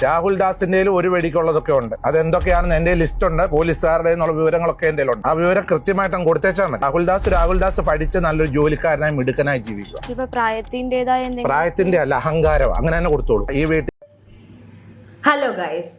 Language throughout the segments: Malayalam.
രാഹുൽ ദാസിന്റെ ഒരു വെടിക്കുള്ളതൊക്കെ ഉണ്ട്. അതെന്തൊക്കെയാണെന്ന് എന്റെ ലിസ്റ്റ് ഉണ്ട്. പോലീസുകാരുടെ എന്നുള്ള വിവരങ്ങളൊക്കെ എന്റെ ഉണ്ട്. ആ വിവരം കൃത്യമായിട്ടും കൊടുത്തേച്ചാൽ മതി. രാഹുൽ ദാസ് പഠിച്ച് നല്ലൊരു ജോലിക്കാരനായി മിടുക്കനായി ജീവിക്കുക. പ്രായത്തിന്റെ അല്ല, അഹങ്കാരം. അങ്ങനെ തന്നെ കൊടുത്തോളൂ ഈ വീട്ടിൽ. ഹലോ ഗൈസ്,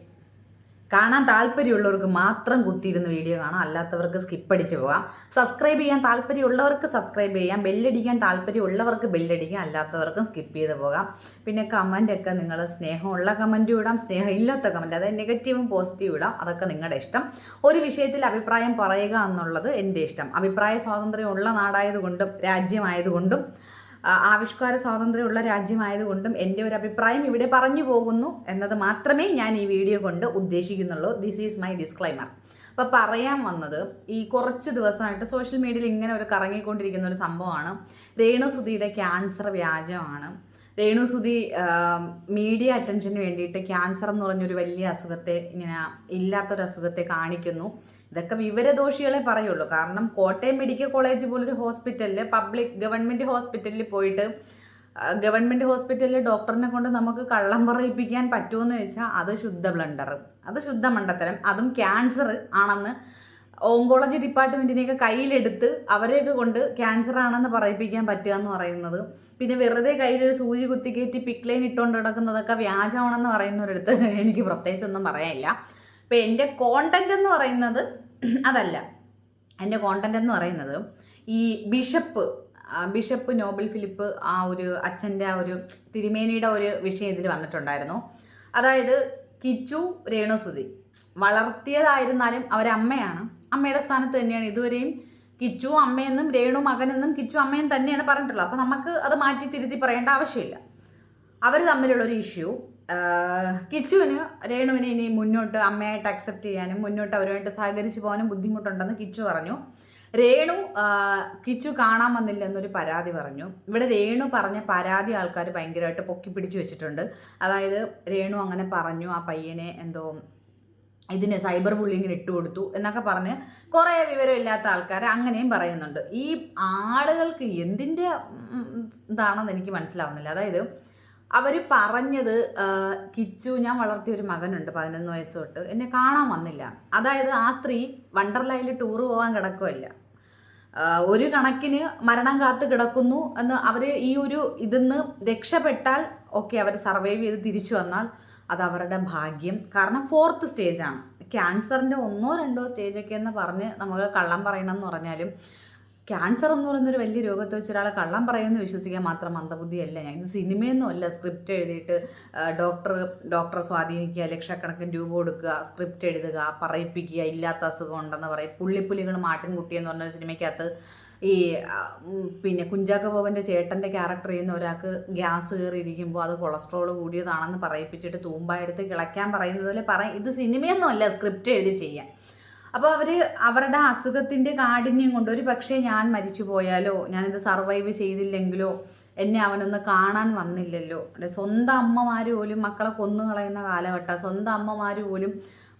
കാണാൻ താല്പര്യമുള്ളവർക്ക് മാത്രം കുത്തിയിരുന്ന് വീഡിയോ കാണാം, അല്ലാത്തവർക്ക് സ്കിപ്പ് അടിച്ച് പോകാം. സബ്സ്ക്രൈബ് ചെയ്യാൻ താല്പര്യമുള്ളവർക്ക് സബ്സ്ക്രൈബ് ചെയ്യാം, ബെല്ലടിക്കാൻ താല്പര്യമുള്ളവർക്ക് ബെല്ലടിക്കാം, അല്ലാത്തവർക്കും സ്കിപ്പ് ചെയ്ത് പോകാം. പിന്നെ കമൻ്റൊക്കെ നിങ്ങൾ സ്നേഹമുള്ള കമൻറ്റും ഇടാം, സ്നേഹം ഇല്ലാത്ത കമൻറ്റ്, അതായത് നെഗറ്റീവും പോസിറ്റീവും ഇടാം. അതൊക്കെ നിങ്ങളുടെ ഇഷ്ടം. ഒരു വിഷയത്തിൽ അഭിപ്രായം പറയുക എന്നുള്ളത് എൻ്റെ ഇഷ്ടം. അഭിപ്രായ സ്വാതന്ത്ര്യമുള്ള നാടായതുകൊണ്ടും രാജ്യമായതുകൊണ്ടും ആവിഷ്കാര സ്വാതന്ത്ര്യമുള്ള രാജ്യമായതുകൊണ്ടും എൻ്റെ ഒരു അഭിപ്രായം ഇവിടെ പറഞ്ഞു പോകുന്നു എന്നത് മാത്രമേ ഞാൻ ഈ വീഡിയോ കൊണ്ട് ഉദ്ദേശിക്കുന്നുള്ളൂ. This is my disclaimer. അപ്പോൾ പറയാൻ വന്നത്, ഈ കുറച്ച് ദിവസമായിട്ട് സോഷ്യൽ മീഡിയയിൽ ഇങ്ങനെ ഒരു കറങ്ങിക്കൊണ്ടിരിക്കുന്ന ഒരു സംഭവമാണ്. രേണുസുധിയുടെ ക്യാൻസർ വ്യാജമാണ്. രേണുസുധി മീഡിയ അറ്റൻഷന് വേണ്ടിയിട്ട് ക്യാൻസർ എന്ന് പറഞ്ഞൊരു വലിയ അസുഖത്തെ, ഇങ്ങനെ ഇല്ലാത്തൊരു അസുഖത്തെ കാണിക്കുന്നു. ഇതൊക്കെ വിവരദോഷികളെ പറയുള്ളൂ. കാരണം കോട്ടയം മെഡിക്കൽ കോളേജ് പോലൊരു ഹോസ്പിറ്റലിൽ, ഗവൺമെൻറ് ഹോസ്പിറ്റലിൽ പോയിട്ട് ഗവൺമെൻറ് ഹോസ്പിറ്റലിൽ ഡോക്ടറിനെ കൊണ്ട് നമുക്ക് കള്ളം പറയിപ്പിക്കാൻ പറ്റുമെന്ന് ചോദിച്ചാൽ അത് ശുദ്ധ ബ്ലണ്ടർ, അത് ശുദ്ധ മണ്ടത്തരം. അതും ക്യാൻസർ ആണെന്ന് ഓങ്കോളജി ഡിപ്പാർട്ട്മെൻറ്റിനെയൊക്കെ കയ്യിലെടുത്ത് അവരെയൊക്കെ കൊണ്ട് ക്യാൻസർ ആണെന്ന് പറയിപ്പിക്കാൻ പറ്റുക എന്ന് പറയുന്നത്. പിന്നെ വെറുതെ കയ്യിലൊരു സൂചി കുത്തിക്കയറ്റി പിക്ലൈൻ ഇട്ടുകൊണ്ട് കിടക്കുന്നതൊക്കെ വ്യാജമാണെന്ന് പറയുന്നവരടുത്ത് എനിക്ക് പ്രത്യേകിച്ചൊന്നും പറയാനില്ല. ഇപ്പം എൻ്റെ കോണ്ടന്റ് എന്ന് പറയുന്നത് അതല്ല. എൻ്റെ കോണ്ടന്റ് എന്ന് പറയുന്നത് ഈ ബിഷപ്പ് നോബൽ ഫിലിപ്പ്, ആ ഒരു അച്ഛൻ്റെ ആ ഒരു തിരുമേനിയുടെ ഒരു വിഷയം ഇതിൽ വന്നിട്ടുണ്ടായിരുന്നു. അതായത് കിച്ചു രേണുസുധി വളർത്തിയതായിരുന്നാലും അവരമ്മയാണ്, അമ്മയുടെ സ്ഥാനത്ത് തന്നെയാണ് ഇതുവരെയും കിച്ചു അമ്മയെന്നും രേണു മകനെന്നും കിച്ചു അമ്മയും തന്നെയാണ് പറഞ്ഞിട്ടുള്ളത്. അപ്പോൾ നമുക്ക് അത് മാറ്റി തിരുത്തി പറയേണ്ട ആവശ്യമില്ല. അവർ തമ്മിലുള്ളൊരു ഇഷ്യൂ, കിച്ചുവിന് രേണുവിനെ ഇനി മുന്നോട്ട് അമ്മയായിട്ട് അക്സെപ്റ്റ് ചെയ്യാനും മുന്നോട്ട് അവരുമായിട്ട് സഹകരിച്ച് പോകാനും ബുദ്ധിമുട്ടുണ്ടെന്ന് കിച്ചു പറഞ്ഞു. രേണു കിച്ചു കാണാൻ വന്നില്ല എന്നൊരു പരാതി പറഞ്ഞു. ഇവിടെ രേണു പറഞ്ഞ പരാതി ആൾക്കാർ ഭയങ്കരമായിട്ട് പൊക്കി പിടിച്ചു വെച്ചിട്ടുണ്ട്. അതായത് രേണു അങ്ങനെ പറഞ്ഞു, ആ പയ്യനെ എന്തോ ഇതിന് സൈബർ ബുള്ളിങ്ങിന് ഇട്ടുകൊടുത്തു എന്നൊക്കെ പറഞ്ഞ് കുറേ വിവരമില്ലാത്ത ആൾക്കാർ അങ്ങനെയും പറയുന്നുണ്ട്. ഈ ആളുകൾക്ക് എന്തിൻ്റെ ഇതാണെന്ന് എനിക്ക് മനസ്സിലാവുന്നില്ല. അതായത് അവർ പറഞ്ഞത്, കിച്ചു ഞാൻ വളർത്തിയ ഒരു മകനുണ്ട് 11 വയസ്സ് തൊട്ട്, എന്നെ കാണാൻ വന്നില്ല. അതായത് ആ സ്ത്രീ വണ്ടർലായിൽ ടൂറ് പോകാൻ കിടക്കുമല്ല, ഒരു കണക്കിന് മരണം കാത്ത് കിടക്കുന്നു എന്ന്. അവർ ഈ ഒരു ഇതിന്ന് രക്ഷപ്പെട്ടാൽ ഓക്കെ, അവർ സർവൈവ് ചെയ്ത് തിരിച്ചു വന്നാൽ അത് അവരുടെ ഭാഗ്യം. കാരണം 4th സ്റ്റേജാണ്. ക്യാൻസറിൻ്റെ 1 or 2 സ്റ്റേജൊക്കെ എന്ന് പറഞ്ഞ് നമുക്ക് കള്ളം പറയണം എന്ന് പറഞ്ഞാലും, ക്യാൻസർ എന്ന് പറയുന്നൊരു വലിയ രോഗത്തെ വെച്ച് ഒരാളെ കള്ളം പറയുമെന്ന് വിശ്വസിക്കാൻ മാത്രം മന്ദബുദ്ധിയല്ല ഞാൻ. ഇത് സിനിമയൊന്നും അല്ല. സ്ക്രിപ്റ്റ് എഴുതിയിട്ട് ഡോക്ടറെ സ്വാധീനിക്കുക, ലക്ഷക്കണക്കിന് രൂപ കൊടുക്കുക, സ്ക്രിപ്റ്റ് എഴുതുക, പറയിപ്പിക്കുക, ഇല്ലാത്ത അസുഖം ഉണ്ടെന്ന് പറയും. പുള്ളിപ്പുലികൾ മാട്ടിൻകുട്ടിയെന്ന് പറഞ്ഞ സിനിമയ്ക്കകത്ത് ഈ പിന്നെ കുഞ്ചാക്കോ ബോബൻ്റെ ചേട്ടൻ്റെ ക്യാരക്ടർ ചെയ്യുന്ന ഒരാൾക്ക് ഗ്യാസ് കയറിയിരിക്കുമ്പോൾ അത് കൊളസ്ട്രോൾ കൂടിയതാണെന്ന് പറയിപ്പിച്ചിട്ട് തൂമ്പായെടുത്ത് കിളയ്ക്കാൻ പറയുന്നത് പോലെ ഇത് സിനിമയൊന്നും അല്ല, സ്ക്രിപ്റ്റ് എഴുതി ചെയ്യാൻ. അപ്പോൾ അവരുടെ അസുഖത്തിൻ്റെ കാഠിന്യം കൊണ്ട് ഒരു പക്ഷേ ഞാൻ മരിച്ചു പോയാലോ, ഞാനിത് സർവൈവ് ചെയ്തില്ലെങ്കിലോ, എന്നെ അവനൊന്ന് കാണാൻ വന്നില്ലല്ലോ. സ്വന്തം അമ്മമാർ പോലും മക്കളെ കൊന്നു കളയുന്ന കാലഘട്ടം, സ്വന്തം അമ്മമാർ പോലും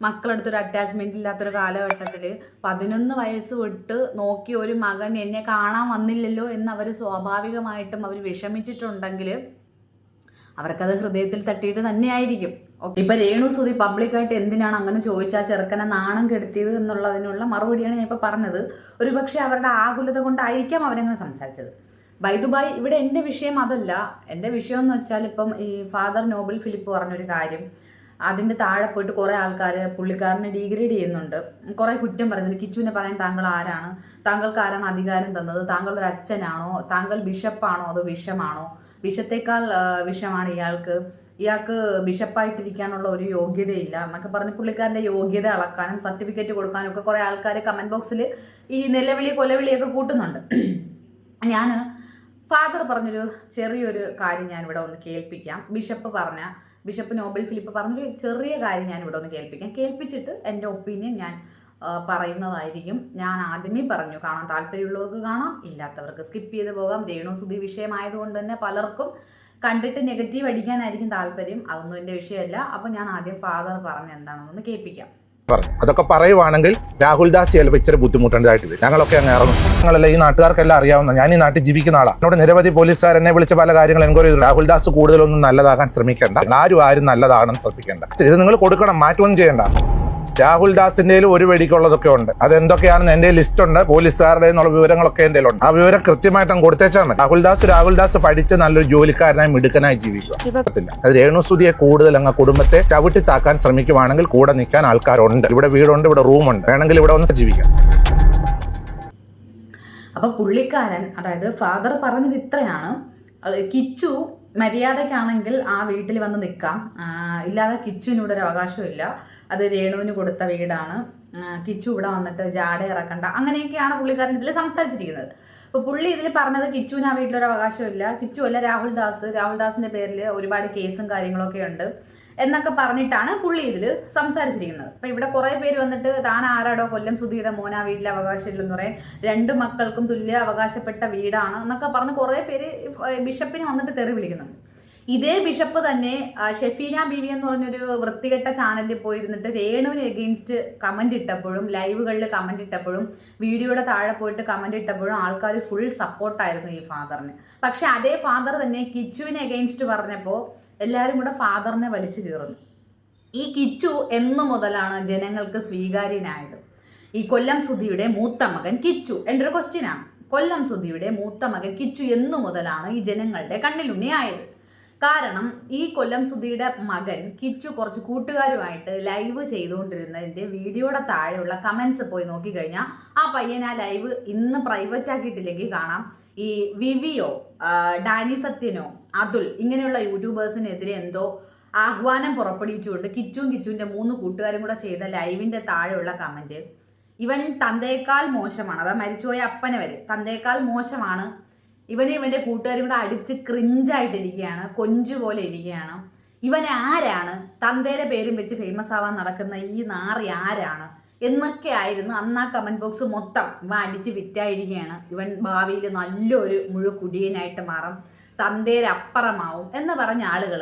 മക്കളെടുത്തൊരു അറ്റാച്ച്മെൻ്റ് ഇല്ലാത്തൊരു കാലഘട്ടത്തിൽ 11 വയസ്സ് തൊട്ട് നോക്കിയ ഒരു മകൻ എന്നെ കാണാൻ വന്നില്ലല്ലോ എന്ന് അവർ സ്വാഭാവികമായിട്ടും അവർ വിഷമിച്ചിട്ടുണ്ടെങ്കിൽ അവർക്കത് ഹൃദയത്തിൽ തട്ടിയിട്ട് തന്നെയായിരിക്കും. ഓക്കെ, ഇപ്പം രേണുസുധി പബ്ലിക്കായിട്ട് എന്തിനാണ് അങ്ങനെ ചോദിച്ചാൽ ചെറുക്കനെ നാണം കെടുത്തിയത് എന്നുള്ളതിനുള്ള മറുപടിയാണ് ഞാൻ ഇപ്പോൾ പറഞ്ഞത്. ഒരു പക്ഷേ അവരുടെ ആകുലത കൊണ്ടായിരിക്കാം അവരങ്ങനെ സംസാരിച്ചത്. ബൈദുബായ്, ഇവിടെ എൻ്റെ വിഷയം അതല്ല. എൻ്റെ വിഷയം എന്ന് വെച്ചാൽ ഇപ്പം ഈ ഫാദർ നോബൽ ഫിലിപ്പ് പറഞ്ഞൊരു കാര്യം, അതിൻ്റെ താഴെ പോയിട്ട് കുറേ ആൾക്കാർ പുള്ളിക്കാരനെ ഡീഗ്രേഡ് ചെയ്യുന്നുണ്ട്, കുറേ കുറ്റം പറയുന്നുണ്ട്. കിച്ചുവിനെ പറയാൻ താങ്കൾ ആരാണ്, താങ്കൾക്ക് ആരാണ് അധികാരം തന്നത്, താങ്കൾ ഒരു അച്ഛനാണോ, താങ്കൾ ബിഷപ്പാണോ അതോ വിഷമാണോ, വിഷത്തേക്കാൾ വിഷമാണ് ഇയാൾക്ക് ബിഷപ്പായിട്ടിരിക്കാനുള്ള ഒരു യോഗ്യതയില്ല എന്നൊക്കെ പറഞ്ഞ് പുള്ളിക്കാരൻ്റെ യോഗ്യത അളക്കാനും സർട്ടിഫിക്കറ്റ് കൊടുക്കാനും ഒക്കെ കുറേ ആൾക്കാർ കമൻറ്റ് ബോക്സിൽ ഈ കൊലവിളിയൊക്കെ കൂട്ടുന്നുണ്ട്. ഞാൻ ഫാദർ പറഞ്ഞൊരു ചെറിയൊരു കാര്യം ഞാനിവിടെ ഒന്ന് കേൾപ്പിക്കാം. ബിഷപ്പ് നോബൽ ഫിലിപ്പ് പറഞ്ഞൊരു ചെറിയ കാര്യം ഞാനിവിടെ ഒന്ന് കേൾപ്പിച്ചിട്ട് എൻ്റെ ഒപ്പീനിയൻ ഞാൻ പറയുന്നതായിരിക്കും. ഞാൻ ആദ്യമേ പറഞ്ഞു, കാണാൻ താല്പര്യമുള്ളവർക്ക് കാണാം, ഇല്ലാത്തവർക്ക് സ്കിപ്പ് ചെയ്ത് പോകാം. രേണുസുധി വിഷയമായതുകൊണ്ട് തന്നെ പലർക്കും കണ്ടിട്ട് നെഗറ്റീവ് അടിക്കാനായിരിക്കും താല്പര്യം. അതൊന്നും എൻ്റെ വിഷയമല്ല. അപ്പോൾ ഞാൻ ആദ്യം ഫാദർ പറഞ്ഞ എന്താണെന്നൊന്ന് കേൾപ്പിക്കാം. പറഞ്ഞു. അതൊക്കെ പറയുവാണെങ്കിൽ രാഹുൽ ദാസ് ചിലപ്പോൾ ഇച്ചിരി ബുദ്ധിമുട്ടേണ്ടതായിട്ട് വരും. ഞങ്ങളൊക്കെ അങ്ങ് ഇറങ്ങും. ഞങ്ങളല്ല, ഈ നാട്ടുകാർക്കെല്ലാം അറിയാവുന്ന, ഞാൻ ഈ നാട്ടിൽ ജീവിക്കുന്ന ആളാണ്. എന്നോട് നിരവധി പോലീസുകാർ എന്നെ വിളിച്ച പല കാര്യങ്ങൾ എൻക്വയറി ചെയ്തു. രാഹുൽ ദാസ് കൂടുതലൊന്നും നല്ലതാകാൻ ശ്രമിക്കേണ്ട, ആരും നല്ലതാകാൻ ശ്രമിക്കേണ്ട. ഇത് നിങ്ങൾ കൊടുക്കണം, മാറ്റമൊന്നും ചെയ്യേണ്ട. രാഹുൽ ദാസിന്റെ ഒരു വെടിക്കുള്ളതൊക്കെ ഉണ്ട്. അതെന്തൊക്കെയാണെന്ന് എന്റെ ലിസ്റ്റ് ഉണ്ട്, പോലീസുകാരുടെ എന്നുള്ള വിവരങ്ങളൊക്കെ എന്റെ ഉണ്ട്. ആ വിവരം കൃത്യമായിട്ടും കൊടുത്തേച്ചാൽ മതി. രാഹുൽ ദാസ് പഠിച്ച് നല്ലൊരു ജോലിക്കാരനായി മിടുക്കനായി ജീവിക്കുക. അത് രേണുസുതിയെ കൂടുതൽ അങ്ങ് കുടുംബത്തെ ചവിട്ടി താക്കാൻ ശ്രമിക്കുവാണെങ്കിൽ കൂടെ നിൽക്കാൻ ആൾക്കാരുണ്ട്. ഇവിടെ വീടുണ്ട്, ഇവിടെ റൂമുണ്ട്, വേണമെങ്കിൽ ഇവിടെ ഒന്ന് ജീവിക്കാം. അപ്പൊ പുള്ളിക്കാരൻ, അതായത് ഫാദർ പറഞ്ഞത് ഇത്രയാണ്: കിച്ചു മര്യാദക്കാണെങ്കിൽ ആ വീട്ടിൽ വന്ന് നിൽക്കാം, ഇല്ലാതെ കിച്ചുവിന് ഇവിടെ ഒരു അവകാശമില്ല, അത് രേണുവിന് കൊടുത്ത വീടാണ്, കിച്ചു ഇവിടെ വന്നിട്ട് ജാട ഇറക്കണ്ട, അങ്ങനെയൊക്കെയാണ് പുള്ളിക്കാരൻ ഇതിൽ സംസാരിച്ചിരിക്കുന്നത്. അപ്പോൾ പുള്ളി ഇതിൽ പറഞ്ഞത് കിച്ചുവിന് ആ വീട്ടിലൊരു അവകാശമില്ല, കിച്ചു അല്ല രാഹുൽദാസിന്റെ പേരിൽ ഒരുപാട് കേസും കാര്യങ്ങളൊക്കെ ഉണ്ട് എന്നൊക്കെ പറഞ്ഞിട്ടാണ് പുള്ളി ഇതിൽ സംസാരിച്ചിരിക്കുന്നത്. അപ്പം ഇവിടെ കുറേ പേര് വന്നിട്ട് താൻ ആരാടോ കൊല്ലം സുധിയുടെ മോൻ ആ വീട്ടിൽ അവകാശമില്ലെന്ന് പറയാൻ, 2 മക്കൾക്കും തുല്യ അവകാശപ്പെട്ട വീടാണ് എന്നൊക്കെ പറഞ്ഞ് കുറേ പേര് ബിഷപ്പിനെ വന്നിട്ട് തെറി വിളിക്കുന്നുണ്ട്. ഇതേ ബിഷപ്പ് തന്നെ ഷെഫീന ബീവി എന്ന് പറഞ്ഞൊരു വൃത്തികെട്ട ചാനലിൽ പോയിരുന്നിട്ട് രേണുവിന് എഗെയിൻസ്റ്റ് കമന്റ് ഇട്ടപ്പോഴും, ലൈവുകളിൽ കമന്റ് ഇട്ടപ്പോഴും, വീഡിയോയുടെ താഴെ പോയിട്ട് കമന്റ് ഇട്ടപ്പോഴും ആൾക്കാർ ഫുൾ സപ്പോർട്ടായിരുന്നു ഈ ഫാദറിന്. പക്ഷെ അതേ ഫാദർ തന്നെ കിച്ചുവിന് എഗെയിൻസ്റ്റ് പറഞ്ഞപ്പോൾ എല്ലാവരും കൂടെ ഫാദറിനെ വലിച്ചു കീറുന്നു. ഈ കിച്ചു എന്നു മുതലാണ് ജനങ്ങൾക്ക് സ്വീകാര്യനായത്? ഈ കൊല്ലം സുധിയുടെ മൂത്ത മകൻ കിച്ചു, എൻ്റെ ഒരു ക്വസ്റ്റ്യനാണ്, കൊല്ലം സുധിയുടെ മൂത്ത മകൻ കിച്ചു എന്നു മുതലാണ് ഈ ജനങ്ങളുടെ കണ്ണിലുണ്ണിയായത്? കാരണം ഈ കൊല്ലം സുധിയുടെ മകൻ കിച്ചു കുറച്ച് കൂട്ടുകാരുമായിട്ട് ലൈവ് ചെയ്തുകൊണ്ടിരുന്നതിൻ്റെ വീഡിയോയുടെ താഴെയുള്ള കമൻസ് പോയി നോക്കിക്കഴിഞ്ഞാൽ ആ പയ്യൻ ആ ലൈവ് ഇന്ന് പ്രൈവറ്റ് ആക്കിയിട്ടില്ലെങ്കിൽ കാണാം, ഈ വിവിയോ, ഡാനി സത്യനോ, അതുൽ ഇങ്ങനെയുള്ള യൂട്യൂബേഴ്സിനെതിരെ എന്തോ ആഹ്വാനം പുറപ്പെടുവിച്ചുകൊണ്ട് കിച്ചുവിൻ്റെ 3 കൂട്ടുകാരും കൂടെ ചെയ്ത ലൈവിൻ്റെ താഴെയുള്ള കമൻറ്റ്, ഇവൻ തന്തയേക്കാൾ മോശമാണ്, അതാ മരിച്ചുപോയ അപ്പനെ വരെ തന്തയേക്കാൾ മോശമാണ്, ഇവൻ്റെ കൂട്ടുകാരും കൂടെ അടിച്ച് ക്രിഞ്ചായിട്ടിരിക്കുകയാണ്, കൊഞ്ചു പോലെ ഇരിക്കുകയാണ്, ഇവൻ ആരാണ്, തന്തേരെ പേരും വെച്ച് ഫേമസ് ആവാൻ നടക്കുന്ന ഈ നാറി ആരാണ് എന്നൊക്കെ ആയിരുന്നു അന്ന് ആ കമൻറ്റ് ബോക്സ് മൊത്തം. ഇവൻ അടിച്ച് വിറ്റായിരിക്കുകയാണ്, ഇവൻ ഭാവിയിൽ നല്ലൊരു മുഴുക്കുടിയനായിട്ട് മാറും, തന്തേരപ്പുറമാവും എന്ന് പറഞ്ഞ ആളുകൾ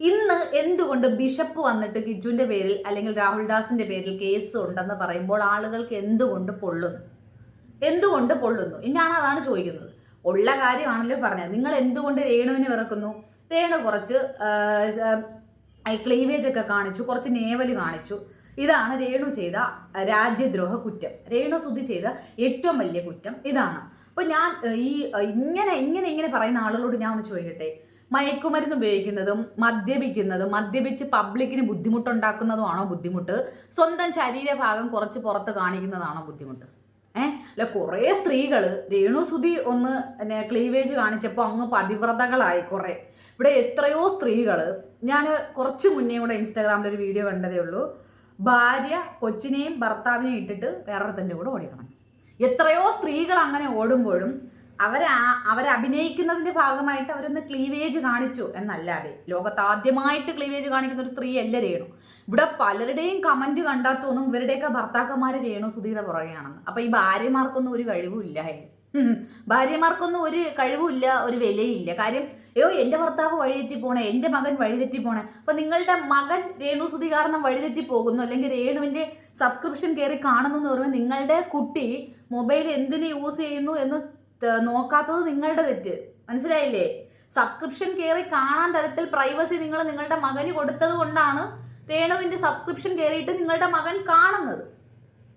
ഇന്ന് എന്തുകൊണ്ട് ബിഷപ്പ് വന്നിട്ട് കിച്ചുവിൻ്റെ പേരിൽ അല്ലെങ്കിൽ രാഹുൽ ദാസിൻ്റെ പേരിൽ കേസ് ഉണ്ടെന്ന് പറയുമ്പോൾ ആളുകൾക്ക് എന്തുകൊണ്ട് പൊള്ളുന്നു? ഞാൻ അതാണ് ചോദിക്കുന്നത്. ഉള്ള കാര്യമാണല്ലോ പറഞ്ഞത്. നിങ്ങൾ എന്തുകൊണ്ട് രേണുവിനെ വെറുക്കുന്നു? രേണു കുറച്ച് ക്ലീവേജ് ഒക്കെ കാണിച്ചു, കുറച്ച് നേവല് കാണിച്ചു. ഇതാണ് രേണു ചെയ്ത രാജ്യദ്രോഹ കുറ്റം. രേണു സുധി ചെയ്ത ഏറ്റവും വലിയ കുറ്റം ഇതാണ്. അപ്പോൾ ഞാൻ ഈ ഇങ്ങനെ പറയുന്ന ആളുകളോട് ഞാൻ ഒന്ന് ചോദിക്കട്ടെ, മയക്കുമരുന്ന് ഉപയോഗിക്കുന്നതും മദ്യപിച്ച് പബ്ലിക്കിന് ബുദ്ധിമുട്ടുണ്ടാക്കുന്നതുമാണോ ബുദ്ധിമുട്ട്? സ്വന്തം ശരീരഭാഗം കുറച്ച് പുറത്ത് കാണിക്കുന്നതാണോ ബുദ്ധിമുട്ട്? അല്ല, കുറേ സ്ത്രീകൾ രേണു സുധി ഒന്ന് ക്ലീവേജ് കാണിച്ചപ്പോൾ അങ്ങ് പതിവ്രതകളായി കുറേ. ഇവിടെ എത്രയോ സ്ത്രീകൾ, ഞാൻ കുറച്ച് മുന്നേ കൂടെ ഇൻസ്റ്റാഗ്രാമിലൊരു വീഡിയോ കണ്ടതേ ഉള്ളൂ, ഭാര്യ കൊച്ചിനെയും ഭർത്താവിനെയും ഇട്ടിട്ട് വേറൊരുത്തൻ്റെ കൂടെ ഓടിക്കണം. എത്രയോ സ്ത്രീകൾ അങ്ങനെ ഓടുമ്പോഴും അവരഭിനയിക്കുന്നതിൻ്റെ ഭാഗമായിട്ട് അവരൊന്ന് ക്ലീവേജ് കാണിച്ചു എന്നല്ലാതെ ലോകത്ത് ആദ്യമായിട്ട് ക്ലീവേജ് കാണിക്കുന്ന ഒരു സ്ത്രീ അല്ല രേണു. ഇവിടെ പലരുടെയും കമന്റ് കണ്ടാൽ തോന്നും ഇവരുടെയൊക്കെ ഭർത്താക്കന്മാർ രേണു സുധിയുടെ പുറകെയാണെന്ന്. അപ്പൊ ഈ ഭാര്യമാർക്കൊന്നും ഒരു കഴിവുമില്ല, ഭാര്യമാർക്കൊന്നും ഒരു കഴിവുമില്ല, ഒരു വിലയില്ല. കാര്യം എൻ്റെ ഭർത്താവ് വഴിതെറ്റി പോണേ, എൻ്റെ മകൻ വഴിതെറ്റി പോണേ. അപ്പൊ നിങ്ങളുടെ മകൻ രേണു സുധി കാരണം വഴിതെറ്റി പോകുന്നു, അല്ലെങ്കിൽ രേണുവിന്റെ സബ്സ്ക്രിപ്ഷൻ കയറി കാണുന്നു എന്ന് പറയുമ്പോൾ നിങ്ങളുടെ കുട്ടി മൊബൈൽ എന്തിനു യൂസ് ചെയ്യുന്നു എന്ന് നോക്കാത്തത് നിങ്ങളുടെ തെറ്റ്. മനസ്സിലായില്ലേ? സബ്സ്ക്രിപ്ഷൻ കയറി കാണാൻ തരത്തിൽ പ്രൈവസി നിങ്ങൾ നിങ്ങളുടെ മകന് കൊടുത്തത് കൊണ്ടാണ് രേണുവിന്റെ സബ്സ്ക്രിപ്ഷൻ കയറിയിട്ട് നിങ്ങളുടെ മകൻ കാണുന്നത്.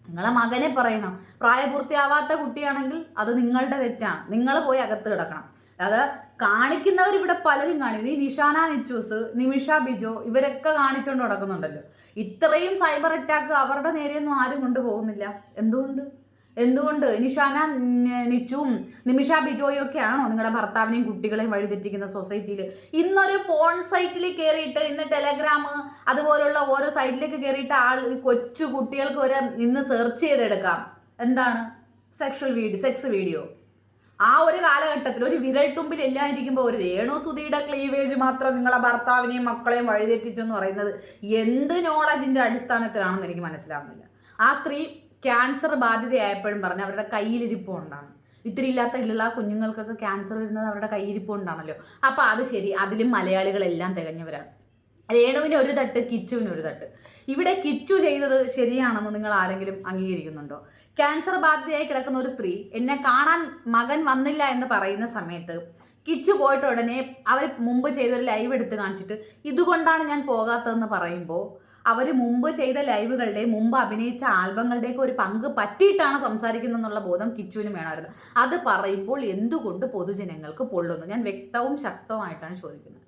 നിങ്ങളെ മകനെ പറയണം, പ്രായപൂർത്തിയാവാത്ത കുട്ടിയാണെങ്കിൽ അത് നിങ്ങളുടെ തെറ്റാണ്, നിങ്ങൾ പോയി അകത്ത് കിടക്കണം. അത് കാണിക്കുന്നവർ ഇവിടെ പലരും കാണിക്കുന്നു. ഈ നിഷാന നിച്ചൂസ്, നിമിഷ ബിജോ ഇവരൊക്കെ കാണിച്ചുകൊണ്ട് നടക്കുന്നുണ്ടല്ലോ. ഇത്രയും സൈബർ അറ്റാക്ക് അവരുടെ നേരെയൊന്നും ആരും കൊണ്ടുപോകുന്നില്ല. എന്തുകൊണ്ട് നിഷാന നിച്ചുവും നിമിഷ ബിജോയും ഒക്കെ ആണോ നിങ്ങളുടെ ഭർത്താവിനെയും കുട്ടികളെയും വഴിതെറ്റിക്കുന്ന സൊസൈറ്റിയിൽ? ഇന്നൊരു പോൺ സൈറ്റിൽ കയറിയിട്ട്, ഇന്ന് ടെലഗ്രാം അതുപോലുള്ള ഓരോ സൈറ്റിലേക്ക് കയറിയിട്ട് കൊച്ചു കുട്ടികൾക്ക് വരെ ഇന്ന് സെർച്ച് ചെയ്തെടുക്കാം എന്താണ് സെക്സ് വീഡിയോ. ആ ഒരു കാലഘട്ടത്തിൽ ഒരു വിരൽ തുമ്പിൽ എല്ലാം ഇരിക്കുമ്പോൾ ഒരു രേണു സുധിയുടെ ക്ലീവേജ് മാത്രം നിങ്ങളെ ഭർത്താവിനെയും മക്കളെയും വഴിതെറ്റിച്ചെന്ന് പറയുന്നത് എന്ത് നോളജിന്റെ അടിസ്ഥാനത്തിലാണെന്ന് എനിക്ക് മനസ്സിലാവുന്നില്ല. ആ സ്ത്രീ ക്യാൻസർ ബാധിതയായപ്പോഴും പറഞ്ഞ് അവരുടെ കയ്യിലിരിപ്പ് കൊണ്ടാണ്. ഇത്തിരി ഇല്ലാത്ത കുഞ്ഞുങ്ങൾക്കൊക്കെ ക്യാൻസർ വരുന്നത് അവരുടെ കയ്യിരിപ്പ് കൊണ്ടാണല്ലോ. അപ്പോൾ അത് ശരി, അതിലും മലയാളികളെല്ലാം തികഞ്ഞവരാണ്. രേണുവിന് ഒരു തട്ട്, കിച്ചുവിന് ഒരു തട്ട്. ഇവിടെ കിച്ചു ചെയ്തത് ശരിയാണെന്ന് നിങ്ങൾ ആരെങ്കിലും അംഗീകരിക്കുന്നുണ്ടോ? ക്യാൻസർ ബാധിതയായി കിടക്കുന്ന ഒരു സ്ത്രീ എന്നെ കാണാൻ മകൻ വന്നില്ല എന്ന് പറയുന്ന സമയത്ത് കിച്ചു പോയിട്ട് ഉടനെ അവർ മുമ്പ് ചെയ്തൊരു ലൈവ് എടുത്ത് കാണിച്ചിട്ട് ഇതുകൊണ്ടാണ് ഞാൻ പോകാത്തതെന്ന് പറയുമ്പോൾ അവർ മുമ്പ് ചെയ്ത ലൈവുകളുടെ, മുമ്പ് അഭിനയിച്ച ആൽബങ്ങളുടെയൊക്കെ ഒരു പങ്ക് പറ്റിയിട്ടാണ് സംസാരിക്കുന്നതെന്നുള്ള ബോധം കിച്ചുവിന് വേണമായിരുന്നു. അത് പറയുമ്പോൾ എന്തുകൊണ്ട് പൊതുജനങ്ങൾക്ക് പൊള്ളുന്നു? ഞാൻ വ്യക്തവും ശക്തവുമായിട്ടാണ് ചോദിക്കുന്നത്.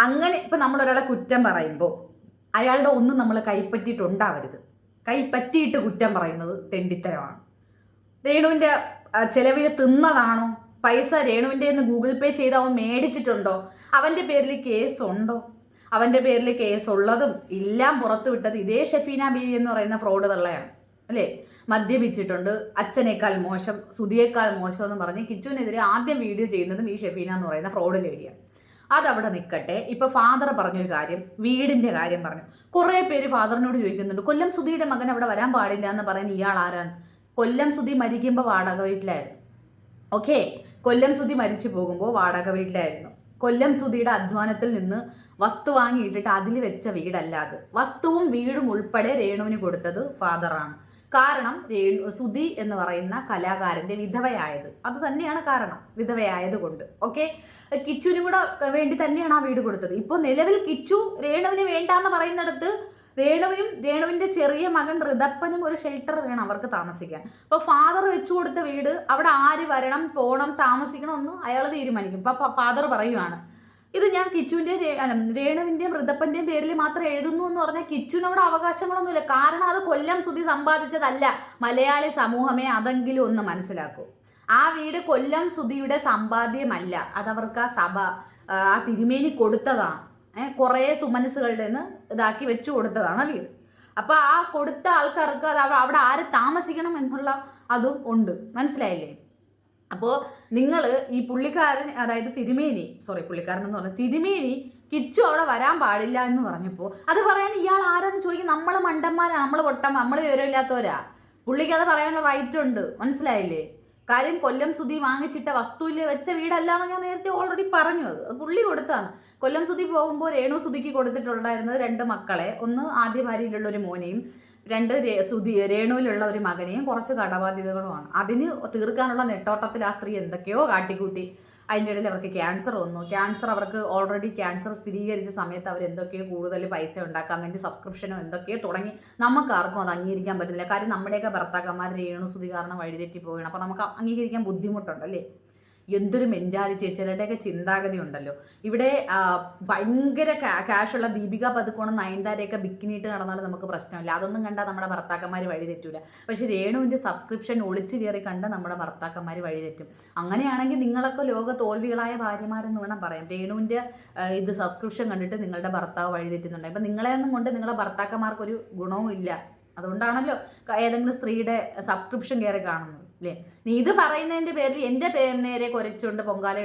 അങ്ങനെ ഇപ്പം നമ്മളൊരാളെ കുറ്റം പറയുമ്പോൾ അയാളുടെ ഒന്നും നമ്മൾ കൈപ്പറ്റിയിട്ടുണ്ടാവരുത്. കൈപ്പറ്റിയിട്ട് കുറ്റം പറയുന്നത് തെണ്ടിത്തരമാണ്. രേണുവിൻ്റെ ചെലവിൽ തിന്നതാണോ? പൈസ രേണുവിൻ്റെ നിന്ന് ഗൂഗിൾ പേ ചെയ്ത് അവൻ മേടിച്ചിട്ടുണ്ടോ? അവൻ്റെ പേരിൽ കേസുണ്ടോ? അവൻ്റെ പേരിൽ കേസുള്ളതും എല്ലാം പുറത്തു വിട്ടത് ഇതേ ഷെഫീന ബീവി എന്ന് പറയുന്ന ഫ്രോഡ് തള്ളയാണ് അല്ലേ? മദ്യപിച്ചിട്ടുണ്ട്, അച്ഛനേക്കാൾ മോശം, സുധിയേക്കാൾ മോശം എന്ന് പറഞ്ഞ് കിച്ചുവിനെതിരെ ആദ്യം വീഡിയോ ചെയ്യുന്നതും ഈ ഷെഫീന എന്ന് പറയുന്ന ഫ്രോഡ് ലേഡിയാണ്. അതവിടെ നിൽക്കട്ടെ. ഇപ്പൊ ഫാദർ പറഞ്ഞൊരു കാര്യം, വീടിന്റെ കാര്യം പറഞ്ഞു. കുറെ പേര് ഫാദറിനോട് ചോദിക്കുന്നുണ്ട്, കൊല്ലം സുധിയുടെ മകൻ അവിടെ വരാൻ പാടില്ല എന്ന് പറയുന്ന ഇയാൾ ആരാന്ന്? കൊല്ലം സുധി മരിക്കുമ്പോൾ വാടക വീട്ടിലായിരുന്നു. ഓക്കെ, കൊല്ലം സുധി മരിച്ചു പോകുമ്പോൾ വാടക വീട്ടിലായിരുന്നു. കൊല്ലം സുധിയുടെ അധ്വാനത്തിൽ നിന്ന് വസ്തു വാങ്ങിയിട്ടിട്ട് അതിൽ വെച്ച വീടല്ലാതെ വസ്തുവും വീടും ഉൾപ്പെടെ രേണുവിന് കൊടുത്തത് ഫാദറാണ്. കാരണം സുധി എന്ന് പറയുന്ന കലാകാരന്റെ വിധവയായത്, അത് തന്നെയാണ് കാരണം, വിധവയായത് കൊണ്ട്. ഓക്കെ, കിച്ചുവിനും കൂടെ വേണ്ടി തന്നെയാണ് ആ വീട് കൊടുത്തത്. ഇപ്പോൾ നിലവിൽ കിച്ചു രേണുവിന് വേണ്ടാന്ന് പറയുന്നിടത്ത് രേണുവിന്റെ ചെറിയ മകൻ ഋതപ്പനും ഒരു ഷെൽട്ടർ വേണം അവർക്ക് താമസിക്കാൻ. അപ്പോൾ ഫാദർ വെച്ചു കൊടുത്ത വീട് അവിടെ ആര് വരണം, പോണം, താമസിക്കണം എന്ന് അയാൾ തീരുമാനിക്കും. ഇപ്പൊ ഫാദർ പറയുവാണ്, ഇത് ഞാൻ കിച്ചുവിൻ്റെ രേണുവിൻ്റെയും ഋതപ്പൻ്റെയും പേരിൽ മാത്രം എഴുതുന്നു എന്ന് പറഞ്ഞാൽ കിച്ചുവിനവിടെ അവകാശങ്ങളൊന്നുമില്ല. കാരണം അത് കൊല്ലം സുധി സമ്പാദിച്ചതല്ല. മലയാളി സമൂഹമേ അതെങ്കിലും ഒന്ന് മനസ്സിലാക്കൂ. ആ വീട് കൊല്ലം സുധിയുടെ സമ്പാദ്യമല്ല, അതവർക്ക് ആ സഭ, ആ തിരുമേനി കൊടുത്തതാണ്. കുറേ സുമനസ്സുകളുടെ നിന്ന് ഇതാക്കി വെച്ചു കൊടുത്തതാണ് വീട്. അപ്പോൾ ആ കൊടുത്ത ആൾക്കാർക്ക് അത് അവിടെ ആര് താമസിക്കണം എന്നുള്ള അതും ഉണ്ട്. മനസ്സിലായില്ലേ? അപ്പോൾ നിങ്ങൾ ഈ പുള്ളിക്കാരൻ, അതായത് പുള്ളിക്കാരൻ എന്ന് പറഞ്ഞാൽ തിരുമേനി കിച്ചു അവിടെ വരാൻ പാടില്ല എന്ന് പറഞ്ഞപ്പോൾ അത് പറയാൻ ഇയാൾ ആരാന്ന് ചോദിക്കും. നമ്മൾ മണ്ടന്മാരാ, നമ്മൾ പൊട്ടം, നമ്മൾ വിവരമില്ലാത്തവരാ. പുള്ളിക്ക് അത് പറയാനുള്ള റൈറ്റ് ഉണ്ട്. മനസ്സിലായില്ലേ? കാര്യം കൊല്ലം സുധി വാങ്ങിച്ചിട്ട വസ്തുവിൽ വെച്ച വീടല്ല എന്ന് ഞാൻ നേരത്തെ ഓൾറെഡി പറഞ്ഞു. അത് പുള്ളി കൊടുത്താണ്. കൊല്ലം സുധി പോകുമ്പോൾ രേണു സുധിക്ക് കൊടുത്തിട്ടുണ്ടായിരുന്നത് 2 മക്കളെ, ഒന്ന് ആദ്യ ഭാര്യയിലുള്ള ഒരു മോനെയും 2 രേണുവിലുള്ള ഒരു മകനെയും കുറച്ച് കടബാധ്യതകളുമാണ്. അതിന് തീർക്കാനുള്ള നെട്ടോട്ടത്തിൽ ആ സ്ത്രീ എന്തൊക്കെയോ കാട്ടിക്കൂട്ടി. അതിൻ്റെ ഇടയിൽ അവർക്ക് ക്യാൻസർ വന്നു. അവർക്ക് ഓൾറെഡി ക്യാൻസർ സ്ഥിരീകരിച്ച സമയത്ത് അവർ എന്തൊക്കെയോ കൂടുതൽ പൈസ ഉണ്ടാക്കാൻ വേണ്ടി സബ്സ്ക്രിപ്ഷനോ എന്തൊക്കെയോ തുടങ്ങി. നമുക്ക് ആർക്കും അത് അംഗീകരിക്കാൻ പറ്റില്ല. കാര്യം നമ്മുടെയൊക്കെ ഭർത്താക്കന്മാർ രേണു സുധി കാരണം വഴിതെറ്റി പോവുകയാണ്. അപ്പോൾ നമുക്ക് അംഗീകരിക്കാൻ ബുദ്ധിമുട്ടുണ്ടല്ലേ? എന്തൊരു മെൻറ്റാലിറ്റി, ചിലരുടെയൊക്കെ ചിന്താഗതി ഉണ്ടല്ലോ. ഇവിടെ ഭയങ്കര ക്യാഷുള്ള ദീപിക പദുക്കോണും നയൻതാരയൊക്കെ ബിക്കിനിയിട്ട് നടന്നാലും നമുക്ക് പ്രശ്നമില്ല. അതൊന്നും കണ്ടാൽ നമ്മുടെ ഭർത്താക്കന്മാർ വഴി തെറ്റൂല. പക്ഷേ രേണുവിൻ്റെ സബ്സ്ക്രിപ്ഷൻ ഒളിച്ചു കയറി കണ്ട് നമ്മുടെ ഭർത്താക്കന്മാർ വഴി തെറ്റും. അങ്ങനെയാണെങ്കിൽ നിങ്ങളൊക്കെ ലോക തോൽവികളായ ഭാര്യമാരെന്ന് വേണം പറയാം. രേണുവിൻ്റെ ഇത് സബ്സ്ക്രിപ്ഷൻ കണ്ടിട്ട് നിങ്ങളുടെ ഭർത്താവ് വഴി തെറ്റുന്നുണ്ട്. അപ്പം നിങ്ങളെയൊന്നും കൊണ്ട് നിങ്ങളുടെ ഭർത്താക്കന്മാർക്കൊരു ഗുണവും ഇല്ല. അതുകൊണ്ടാണല്ലോ ഏതെങ്കിലും സ്ത്രീയുടെ സബ്സ്ക്രിപ്ഷൻ കയറി കാണുന്നത് അല്ലേ? നീ ഇത് പറയുന്നതിൻ്റെ പേരിൽ എൻ്റെ നേരെ കുരച്ചുകൊണ്ട് പൊങ്കാല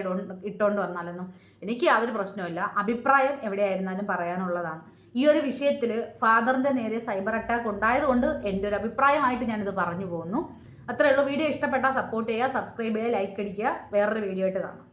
ഇട്ടുകൊണ്ട് വന്നാലൊന്നും എനിക്ക് യാതൊരു പ്രശ്നമില്ല. അഭിപ്രായം എവിടെയായിരുന്നാലും പറയാനുള്ളതാണ്. ഈ ഒരു വിഷയത്തിൽ ഫാദറിൻ്റെ നേരെ സൈബർ അറ്റാക്ക് ഉണ്ടായതുകൊണ്ട് എൻ്റെ ഒരു അഭിപ്രായമായിട്ട് ഞാനിത് പറഞ്ഞു പോകുന്നു. അത്രയേ ഉള്ളൂ. വീഡിയോ ഇഷ്ടപ്പെട്ടാൽ സപ്പോർട്ട് ചെയ്യുക, സബ്സ്ക്രൈബ് ചെയ്യുക, ലൈക്ക് അടിക്കുക. വേറൊരു വീഡിയോ ആയിട്ട് കാണാം.